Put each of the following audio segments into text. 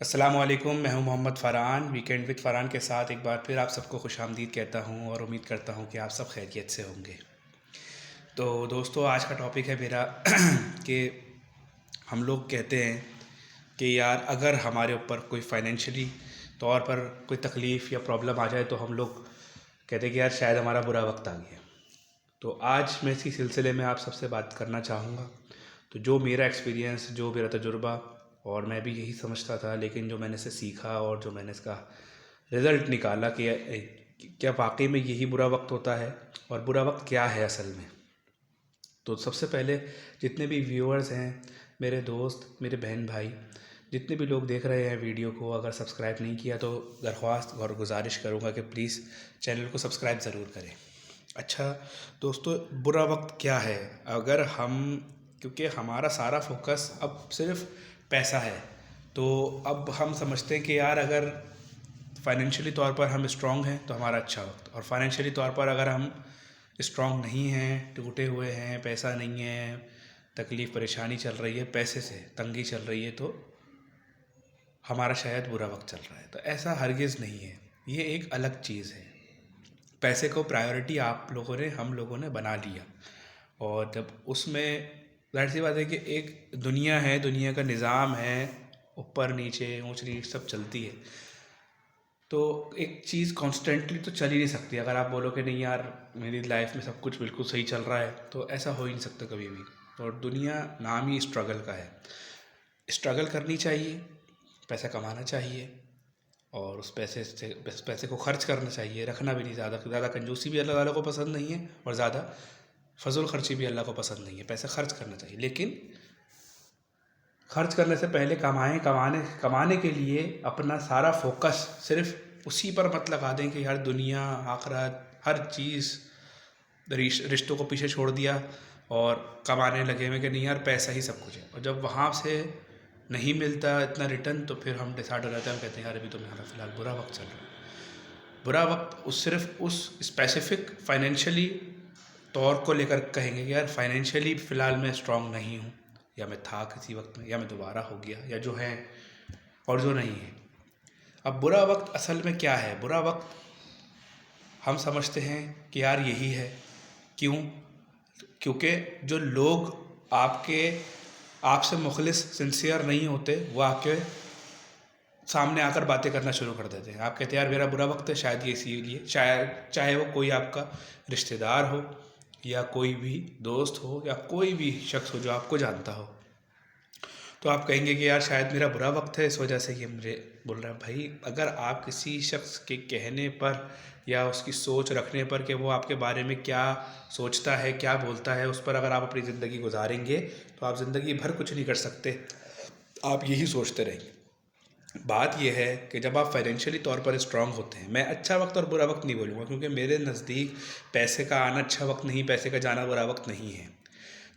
السلام علیکم، میں ہوں محمد فرحان ویکینڈ وتھ فرحان کے ساتھ ایک بار پھر آپ سب کو خوش آمدید کہتا ہوں اور امید کرتا ہوں کہ آپ سب خیریت سے ہوں گے۔ تو دوستو، آج کا ٹاپک ہے میرا کہ ہم لوگ کہتے ہیں کہ یار اگر ہمارے اوپر کوئی فائنینشلی طور پر کوئی تکلیف یا پرابلم آ جائے تو ہم لوگ کہتے ہیں کہ یار شاید ہمارا برا وقت آ گیا۔ تو آج میں اسی سلسلے میں آپ سب سے بات کرنا چاہوں گا۔ تو جو میرا ایکسپیرینس، جو میرا تجربہ، اور میں بھی یہی سمجھتا تھا، لیکن جو میں نے اسے سیکھا اور جو میں نے اس کا رزلٹ نکالا کہ کیا واقعی میں یہی برا وقت ہوتا ہے اور برا وقت کیا ہے اصل میں۔ تو سب سے پہلے جتنے بھی ویورز ہیں، میرے دوست، میرے بہن بھائی، جتنے بھی لوگ دیکھ رہے ہیں ویڈیو کو، اگر سبسکرائب نہیں کیا تو درخواست اور گزارش کروں گا کہ پلیز چینل کو سبسکرائب ضرور کریں۔ اچھا دوستو، برا وقت کیا ہے؟ اگر کیونکہ ہمارا سارا فوکس اب صرف پیسہ ہے، تو اب ہم سمجھتے ہیں کہ یار اگر فائنینشلی طور پر ہم اسٹرانگ ہیں تو ہمارا اچھا وقت، اور فائنینشلی طور پر اگر ہم اسٹرانگ نہیں ہیں، ٹوٹے ہوئے ہیں، پیسہ نہیں ہے، تکلیف پریشانی چل رہی ہے، پیسے سے تنگی چل رہی ہے، تو ہمارا شاید برا وقت چل رہا ہے۔ تو ایسا ہرگز نہیں ہے، یہ ایک الگ چیز ہے۔ پیسے کو پرائیورٹی ہم لوگوں نے بنا لیا، اور جب اس میں ظاہر سی بات ہے کہ ایک دنیا ہے، دنیا کا نظام ہے، اوپر نیچے اونچ نیچ سب چلتی ہے، تو ایک چیز کانسٹنٹلی تو چل ہی نہیں سکتی۔ اگر آپ بولو کہ نہیں یار میری لائف میں سب کچھ بالکل صحیح چل رہا ہے، تو ایسا ہو ہی نہیں سکتا کبھی بھی۔ اور دنیا نام ہی اسٹرگل کا ہے، اسٹرگل کرنی چاہیے، پیسہ کمانا چاہیے، اور اس پیسے کو خرچ کرنا چاہیے، رکھنا بھی نہیں۔ زیادہ کنجوسی بھی اللہ تعالیٰ کو پسند نہیں ہے، اور زیادہ فضول خرچی بھی اللہ کو پسند نہیں ہے۔ پیسہ خرچ کرنا چاہیے، لیکن خرچ کرنے سے پہلے کمانے کے لیے اپنا سارا فوکس صرف اسی پر مت لگا دیں کہ یار دنیا آخرت ہر چیز رشتوں کو پیچھے چھوڑ دیا اور کمانے لگے ہوئے کہ نہیں یار پیسہ ہی سب کچھ ہے، اور جب وہاں سے نہیں ملتا اتنا ریٹرن تو پھر ہم ڈیسائڈ ہو جاتے ہیں، ہم کہتے ہیں یار ابھی تو میرا فی الحال برا وقت چل رہا ہے۔ برا وقت صرف اس اسپیسیفک فائنینشلی طور کو لے کر کہیں گے کہ یار فائنینشلی فی الحال میں اسٹرانگ نہیں ہوں، یا میں تھا کسی وقت میں، یا میں دوبارہ ہو گیا، یا جو ہے اور جو نہیں ہے۔ اب برا وقت اصل میں کیا ہے؟ برا وقت ہم سمجھتے ہیں کہ یار یہی ہے۔ کیونکہ جو لوگ آپ سے مخلص سنسیئر نہیں ہوتے، وہ آپ کے سامنے آ کر باتیں کرنا شروع کر دیتے ہیں۔ آپ کہتے ہیں یار میرا برا وقت ہے، شاید یہ اسی لیے، چاہے وہ کوئی آپ کا رشتہ دار ہو، یا کوئی بھی دوست ہو، یا کوئی بھی شخص ہو جو آپ کو جانتا ہو، تو آپ کہیں گے کہ یار شاید میرا برا وقت ہے، اس وجہ سے یہ مجھے بول رہا ہے۔ بھائی اگر آپ کسی شخص کے کہنے پر یا اس کی سوچ رکھنے پر کہ وہ آپ کے بارے میں کیا سوچتا ہے، کیا بولتا ہے، اس پر اگر آپ اپنی زندگی گزاریں گے تو آپ زندگی بھر کچھ نہیں کر سکتے، آپ یہی سوچتے رہیں گے۔ بات یہ ہے کہ جب آپ فائنینشلی طور پر اسٹرانگ ہوتے ہیں، میں اچھا وقت اور برا وقت نہیں بولوں گا، کیونکہ میرے نزدیک پیسے کا آنا اچھا وقت نہیں، پیسے کا جانا برا وقت نہیں ہے۔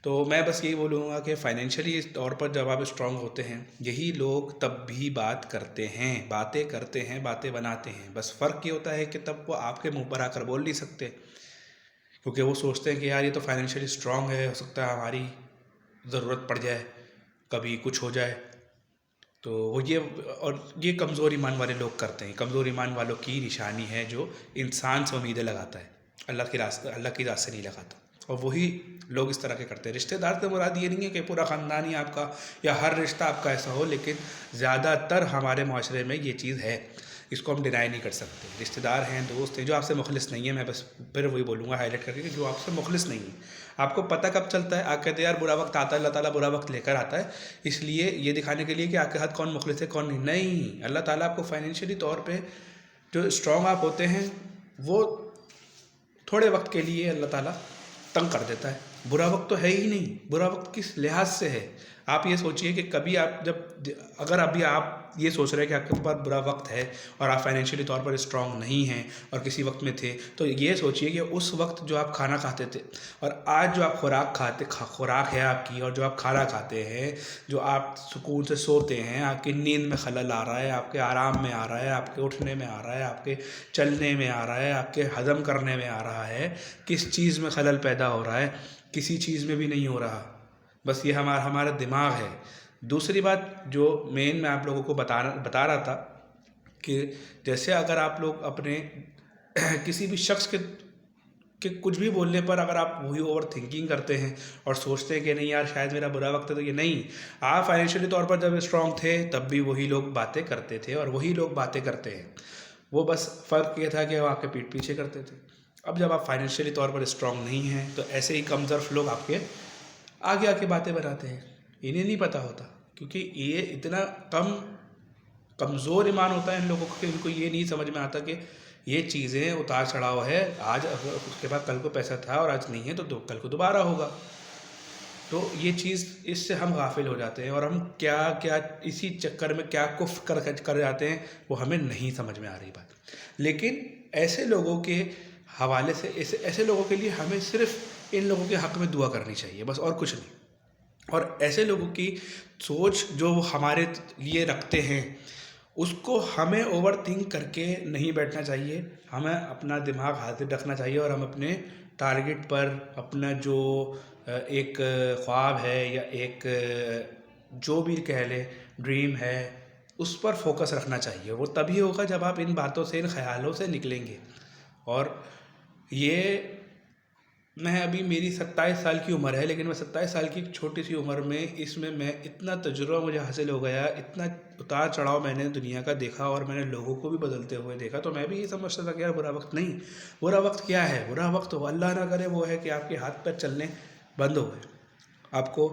تو میں بس یہی بولوں گا کہ فائنینشلی طور پر جب آپ اسٹرانگ ہوتے ہیں، یہی لوگ تب بھی باتیں کرتے ہیں، باتیں بناتے ہیں۔ بس فرق یہ ہوتا ہے کہ تب وہ آپ کے منہ پر آ کر بول نہیں سکتے، کیونکہ وہ سوچتے ہیں کہ یار یہ تو فائنینشلی اسٹرانگ ہے، ہو سکتا ہے ہماری ضرورت پڑ جائے، کبھی کچھ ہو جائے۔ تو یہ کمزور ایمان والے لوگ کرتے ہیں۔ کمزور ایمان والوں کی نشانی ہے جو انسان سے امیدیں لگاتا ہے، اللہ کی راہ سے نہیں لگاتا، اور وہی لوگ اس طرح کے کرتے ہیں۔ رشتہ دار سے مراد یہ نہیں ہے کہ پورا خاندان ہی آپ کا یا ہر رشتہ آپ کا ایسا ہو، لیکن زیادہ تر ہمارے معاشرے میں یہ چیز ہے، اس کو ہم ڈینائی نہیں کر سکتے۔ رشتہ دار ہیں، دوست ہیں، جو آپ سے مخلص نہیں ہیں، میں بس پھر وہی بولوں گا ہائی لائٹ کر کے کہ جو آپ سے مخلص نہیں ہیں۔ آپ کو پتہ کب چلتا ہے؟ آپ کہتے ہیں یار برا وقت آتا ہے، اللہ تعالیٰ برا وقت لے کر آتا ہے اس لیے یہ دکھانے کے لیے کہ آپ کے ہاتھ کون مخلص ہے کون نہیں۔ نہیں، اللہ تعالیٰ آپ کو فائنینشلی طور پہ جو اسٹرانگ آپ ہوتے ہیں وہ تھوڑے وقت کے لیے اللہ تعالیٰ تنگ کر دیتا ہے۔ برا وقت تو ہے ہی نہیں، برا وقت کس لحاظ سے ہے؟ آپ یہ سوچئے کہ کبھی اگر ابھی آپ یہ سوچ رہے ہیں کہ آپ کے پاس برا وقت ہے اور آپ فائنینشلی طور پر اسٹرانگ نہیں ہیں اور کسی وقت میں تھے، تو یہ سوچئے کہ اس وقت جو آپ کھانا کھاتے تھے اور آج جو آپ خوراک ہے آپ کی، اور جو آپ کھانا کھاتے ہیں، جو آپ سکون سے سوتے ہیں، آپ کی نیند میں خلل آ رہا ہے، آپ کے آرام میں آ رہا ہے، آپ کے اٹھنے میں آ رہا ہے، آپ کے چلنے میں آ رہا ہے، آپ کے ہضم کرنے میں آ رہا ہے، کس چیز میں خلل پیدا ہو رہا ہے؟ کسی چیز میں بھی نہیں ہو رہا، بس یہ ہمارا دماغ ہے دوسری بات جو مین میں آپ لوگوں کو بتا رہا تھا کہ جیسے اگر آپ لوگ اپنے کسی بھی شخص کے کچھ بھی بولنے پر اگر آپ وہی اوور تھنکنگ کرتے ہیں اور سوچتے ہیں کہ نہیں یار شاید میرا برا وقت ہے، تو یہ نہیں، آپ فائنینشلی طور پر جب اسٹرانگ تھے تب بھی وہی لوگ باتیں کرتے تھے اور وہی لوگ باتیں کرتے ہیں، وہ بس فرق یہ تھا کہ وہ آپ کے پیٹھ پیچھے کرتے تھے۔ اب جب آپ فائنینشلی طور پر اسٹرانگ نہیں ہیں تو ایسے ہی کم ظرف لوگ آپ کے آگے آ کے باتیں بناتے ہیں، انہیں نہیں پتہ ہوتا، کیونکہ یہ اتنا کمزور ایمان ہوتا ہے ان لوگوں کو کہ ان کو یہ نہیں سمجھ میں آتا کہ یہ چیزیں اتار چڑھاؤ ہے، آج اس کے بعد کل کو پیسہ تھا اور آج نہیں ہے تو کل کو دوبارہ ہوگا۔ تو یہ چیز، اس سے ہم غافل ہو جاتے ہیں اور ہم کیا اسی چکر میں کیا کفر کر جاتے ہیں وہ ہمیں نہیں سمجھ میں آ رہی بات۔ لیکن ایسے لوگوں کے حوالے سے ایسے لوگوں کے لیے ہمیں صرف ان لوگوں کے حق میں دعا کرنی چاہیے بس، اور کچھ نہیں۔ اور ایسے لوگوں کی سوچ جو وہ ہمارے لیے رکھتے ہیں اس کو ہمیں اوور تھنک کر کے نہیں بیٹھنا چاہیے، ہمیں اپنا دماغ حاضر رکھنا چاہیے اور ہم اپنے ٹارگٹ پر، اپنا جو ایک خواب ہے یا ایک جو بھی کہہ لیں ڈریم ہے، اس پر فوکس رکھنا چاہیے۔ وہ تبھی ہوگا جب آپ ان باتوں سے، ان خیالوں سے نکلیں گے۔ اور یہ ابھی میری 27 سال کی عمر ہے، لیکن میں 27 سال کی ایک چھوٹی سی عمر میں اس میں اتنا تجربہ مجھے حاصل ہو گیا، اتنا اتار چڑھاؤ میں نے دنیا کا دیکھا اور میں نے لوگوں کو بھی بدلتے ہوئے دیکھا، تو میں بھی یہ سمجھتا تھا کہ یار برا وقت نہیں، برا وقت کیا ہے؟ برا وقت وہ اللہ نہ کرے وہ ہے کہ آپ کے ہاتھ پیر چلنے بند ہو گئے، آپ کو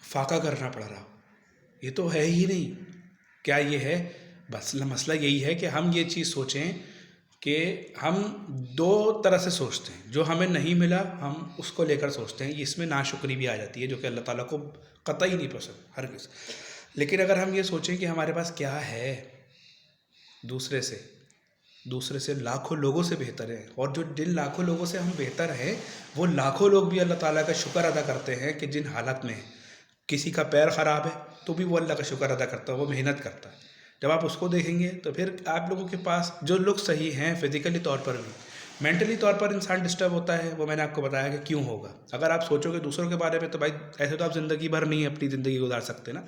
فاقہ کرنا پڑ رہا ہو، یہ تو ہے ہی نہیں۔ کیا یہ ہے؟ بس مسئلہ یہی ہے کہ ہم یہ چیز سوچیں کہ ہم دو طرح سے سوچتے ہیں، جو ہمیں نہیں ملا ہم اس کو لے کر سوچتے ہیں، اس میں ناشکری بھی آ جاتی ہے جو کہ اللہ تعالیٰ کو قطعی نہیں پسند ہرگز۔ لیکن اگر ہم یہ سوچیں کہ ہمارے پاس کیا ہے، دوسرے سے لاکھوں لوگوں سے بہتر ہے، اور جو جن لاکھوں لوگوں سے ہم بہتر ہیں وہ لاکھوں لوگ بھی اللہ تعالیٰ کا شکر ادا کرتے ہیں کہ جن حالت میں ہیں، کسی کا پیر خراب ہے تو بھی وہ اللہ کا شکر ادا کرتا ہے، وہ محنت کرتا ہے۔ جب آپ اس کو دیکھیں گے تو پھر آپ لوگوں کے پاس جو لوگ صحیح ہیں فزیکلی طور پر بھی، مینٹلی طور پر انسان ڈسٹرب ہوتا ہے، وہ میں نے آپ کو بتایا کہ کیوں ہوگا۔ اگر آپ سوچو گے دوسروں کے بارے میں تو بھائی ایسے تو آپ زندگی بھر نہیں اپنی زندگی گزار سکتے نا۔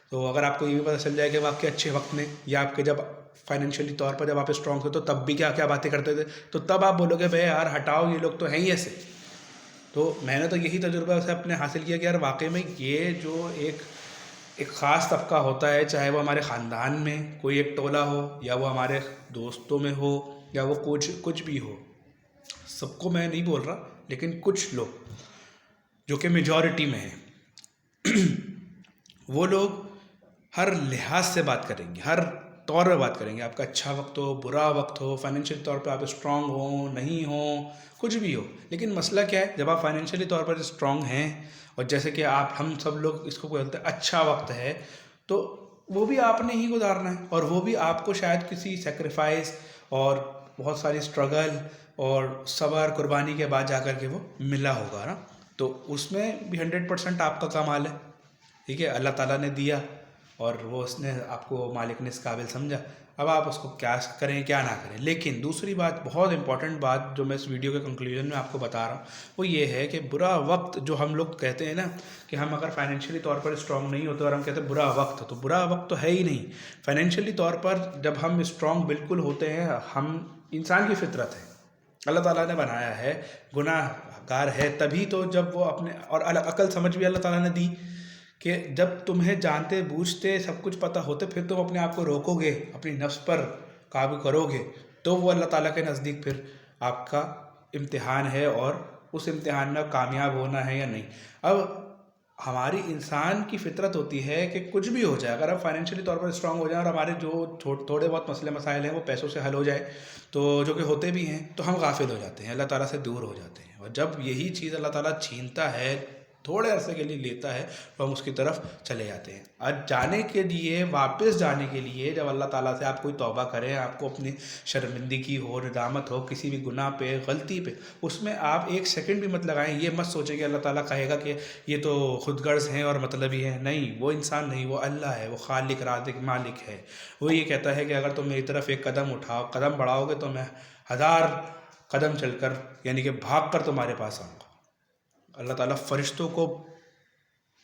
تو اگر آپ کو یہ بھی پتہ چل جائے کہ وہ آپ کے اچھے وقت میں یا آپ کے جب فائنینشلی طور پر جب آپ اسٹرانگ تھے تو تب بھی کیا باتیں کرتے تھے، تو تب آپ بولو گے بھائی یار ہٹاؤ، یہ لوگ تو ہیں ہی ایسے۔ تو میں نے تو یہی تجربہ سے اپنے حاصل کیا کہ یار واقعی میں یہ جو ایک خاص طبقہ ہوتا ہے، چاہے وہ ہمارے خاندان میں کوئی ایک ٹولہ ہو یا وہ ہمارے دوستوں میں ہو یا وہ کچھ بھی ہو، سب کو میں نہیں بول رہا لیکن کچھ لوگ جو کہ میجورٹی میں ہیں، وہ لوگ ہر لحاظ سے بات کریں گے، ہر طور پہ بات کریں گے، آپ کا اچھا وقت ہو، برا وقت ہو، فائنینشیل طور پہ آپ اسٹرانگ ہوں نہیں ہوں، کچھ بھی ہو۔ لیکن مسئلہ کیا ہے، جب آپ فائنینشلی طور پر اسٹرانگ ہیں اور جیسے کہ ہم سب لوگ اس کو بولتے ہیں اچھا وقت ہے، تو وہ بھی آپ نے ہی گزارنا ہے، اور وہ بھی آپ کو شاید کسی سیکریفائس اور بہت ساری اسٹرگل اور صبر قربانی کے بعد جا کر کے وہ ملا ہوگا نا۔ تو اس میں بھی 100% آپ کا کمال ہے، ٹھیک ہے، اللہ تعالیٰ نے دیا اور وہ اس نے آپ کو، مالک نے اس قابل سمجھا، اب آپ اس کو کیا کریں کیا نہ کریں۔ لیکن دوسری بات، بہت امپورٹنٹ بات جو میں اس ویڈیو کے کنکلوژن میں آپ کو بتا رہا ہوں، وہ یہ ہے کہ برا وقت جو ہم لوگ کہتے ہیں نا کہ ہم اگر فائنینشلی طور پر اسٹرانگ نہیں ہوتے اور ہم کہتے ہیں برا وقت، تو برا وقت تو ہے ہی نہیں۔ فائنینشلی طور پر جب ہم اسٹرانگ بالکل ہوتے ہیں، ہم انسان کی فطرت ہے، اللہ تعالیٰ نے بنایا ہے، گناہ گار ہے تبھی تو جب وہ اپنے، اور عقل سمجھ بھی اللہ تعالیٰ نے دی کہ جب تمہیں جانتے بوجھتے سب کچھ پتہ ہوتے پھر تم اپنے آپ کو روکو گے، اپنی نفس پر قابو کرو گے، تو وہ اللہ تعالیٰ کے نزدیک پھر آپ کا امتحان ہے، اور اس امتحان میں کامیاب ہونا ہے یا نہیں۔ اب ہماری انسان کی فطرت ہوتی ہے کہ کچھ بھی ہو جائے، اگر ہم فائنینشلی طور پر اسٹرانگ ہو جائیں اور ہمارے جو تھوڑے بہت مسئلے مسائل ہیں وہ پیسوں سے حل ہو جائے، تو جو کہ ہوتے بھی ہیں، تو ہم غافل ہو جاتے ہیں، اللہ تعالیٰ سے دور ہو جاتے ہیں۔ اور جب یہی چیز اللہ تعالیٰ چھینتا ہے، تھوڑے عرصے کے لیے لیتا ہے، تو ہم اس کی طرف چلے جاتے ہیں۔ اور جانے کے لیے، واپس جانے کے لیے، جب اللہ تعالیٰ سے آپ کوئی توبہ کریں، آپ کو اپنی شرمندگی ہو، ندامت ہو کسی بھی گناہ پہ، غلطی پہ، اس میں آپ ایک سیکنڈ بھی مت لگائیں، یہ مت سوچیں کہ اللہ تعالیٰ کہے گا کہ یہ تو خود غرض ہیں اور مطلبی ہیں۔ نہیں، وہ انسان نہیں، وہ اللہ ہے، وہ خالق رازق مالک ہے۔ وہ یہ کہتا ہے کہ اگر تم میری طرف ایک قدم بڑھاؤ گے تو میں 1000 قدم چل کر، یعنی کہ بھاگ کر تمہارے پاس آؤں گا۔ اللہ تعالیٰ فرشتوں کو